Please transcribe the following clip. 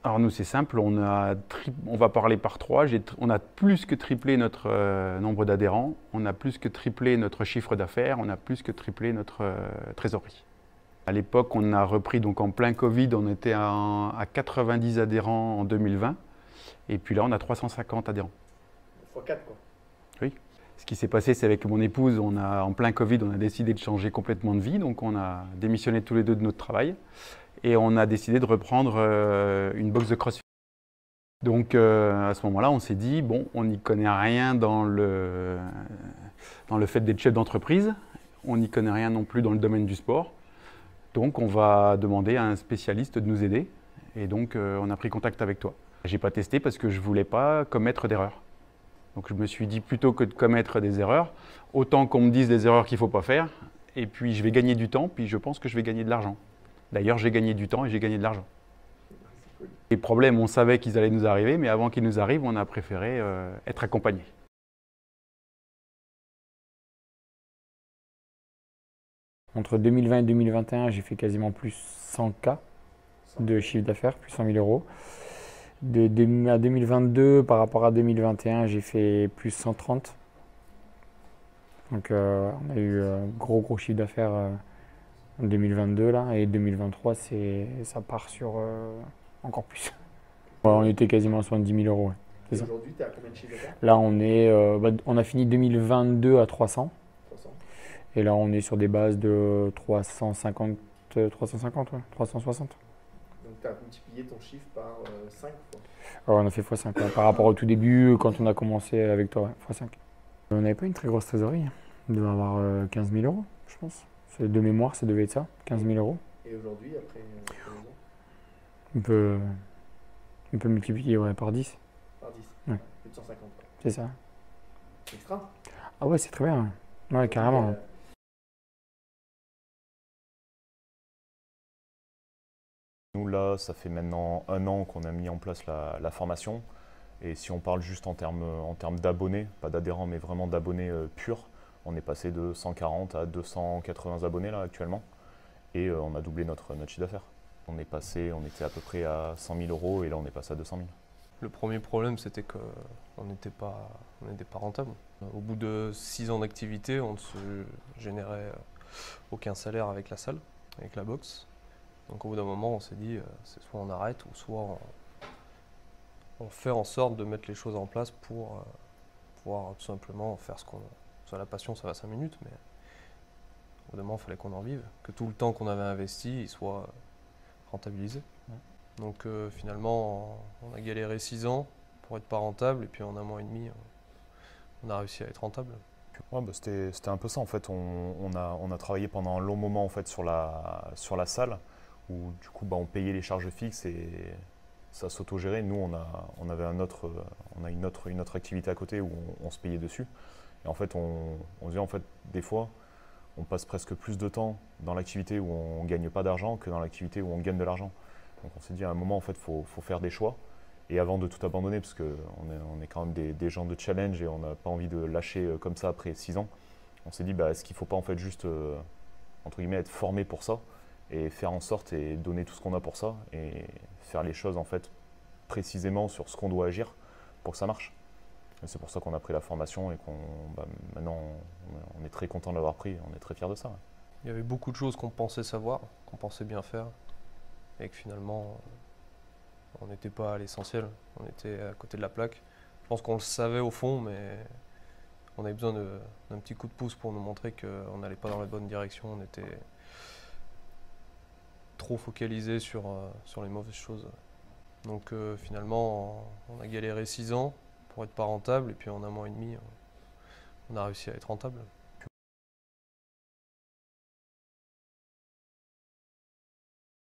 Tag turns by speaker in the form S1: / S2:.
S1: Alors nous c'est simple, on va parler par 3, on a plus que triplé notre nombre d'adhérents, on a plus que triplé notre chiffre d'affaires, on a plus que triplé notre trésorerie. À l'époque on a repris donc en plein Covid, on était à 90 adhérents en 2020 et puis là on a 350 adhérents.
S2: x4 quoi.
S1: Oui. Ce qui s'est passé, c'est avec mon épouse, en plein Covid, on a décidé de changer complètement de vie, donc on a démissionné tous les deux de notre travail et on a décidé de reprendre une box de CrossFit. Donc à ce moment-là, on s'est dit, bon, on n'y connaît rien dans le fait d'être chef d'entreprise, on n'y connaît rien non plus dans le domaine du sport, donc on va demander à un spécialiste de nous aider et donc on a pris contact avec toi. J'ai pas testé parce que je voulais pas commettre d'erreurs. Donc je me suis dit, plutôt que de commettre des erreurs, autant qu'on me dise les erreurs qu'il ne faut pas faire, et puis je vais gagner du temps, puis je pense que je vais gagner de l'argent. D'ailleurs, j'ai gagné du temps et j'ai gagné de l'argent. Les problèmes, on savait qu'ils allaient nous arriver, mais avant qu'ils nous arrivent, on a préféré être accompagné.
S3: Entre 2020 et 2021, j'ai fait quasiment plus 100K de chiffre d'affaires, plus 100 000 euros. À 2022, par rapport à 2021, j'ai fait plus 130. Donc on a eu un gros chiffre d'affaires en 2022 là, et 2023, ça part sur encore plus. Ouais, on était quasiment à 70 000 euros. Ouais,
S2: et aujourd'hui, tu es à combien de chiffre d'affaires?
S3: Là, on a fini 2022 à 300.
S2: 300.
S3: Et là, on est sur des bases de 350, ouais, 360.
S2: Donc tu as multiplié ton chiffre par 5 fois.
S3: Ouais, on a fait x5 par rapport au tout début, quand on a commencé avec toi, ouais, x5. On n'avait pas une très grosse trésorerie. On devait avoir 15 000 euros, je pense. De mémoire, ça devait être ça, 15 000 euros.
S2: Et aujourd'hui, après 2 ans,
S3: On peut multiplier, ouais, par 10.
S2: par 10.
S3: Ouais.
S2: Plus de 150 quoi.
S3: C'est ça.
S2: Extra.
S3: Ah ouais, c'est très bien. Ouais, carrément.
S4: Nous, là, ça fait maintenant 1 an qu'on a mis en place la formation. Et si on parle juste en termes d'abonnés, pas d'adhérents, mais vraiment d'abonnés purs, on est passé de 140 à 280 abonnés là actuellement. Et on a doublé notre chiffre d'affaires. On était à peu près à 100 000 euros et là on est passé à 200 000.
S5: Le premier problème, c'était qu'on n'était pas rentable. Au bout de 6 ans d'activité, on ne se générait aucun salaire avec la salle, avec la boxe. Donc au bout d'un moment, on s'est dit, c'est soit on arrête ou soit on fait en sorte de mettre les choses en place pour pouvoir tout simplement faire ce qu'on... Soit la passion, ça va 5 minutes, mais au bout d'un moment, il fallait qu'on en vive, que tout le temps qu'on avait investi, il soit rentabilisé. Ouais. Donc finalement, on a galéré 6 ans pour être pas rentable, et puis en 1 an et demi, on a réussi à être rentable.
S4: Ouais, bah c'était un peu ça en fait. On a travaillé pendant un long moment en fait sur la salle, où du coup on payait les charges fixes et ça s'autogérait. Nous on avait une autre activité à côté où on se payait dessus. Et en fait on se dit en fait des fois on passe presque plus de temps dans l'activité où on ne gagne pas d'argent que dans l'activité où on gagne de l'argent. Donc on s'est dit à un moment en fait faut faire des choix. Et avant de tout abandonner, parce qu'on est quand même des gens de challenge et on n'a pas envie de lâcher comme ça après 6 ans, on s'est dit est-ce qu'il ne faut pas en fait juste entre guillemets être formé pour ça et faire en sorte et donner tout ce qu'on a pour ça et faire les choses en fait précisément sur ce qu'on doit agir pour que ça marche. Et c'est pour ça qu'on a pris la formation et maintenant on est très content de l'avoir pris, on est très fiers de ça. Ouais.
S5: Il y avait beaucoup de choses qu'on pensait savoir, qu'on pensait bien faire et que finalement on n'était pas à l'essentiel, on était à côté de la plaque. Je pense qu'on le savait au fond, mais on avait besoin d'un petit coup de pouce pour nous montrer qu'on n'allait pas dans la bonne direction, on était trop focalisé sur les mauvaises choses. Donc finalement, on a galéré 6 ans pour être pas rentable, et puis en 1 an et demi, on a réussi à être rentable.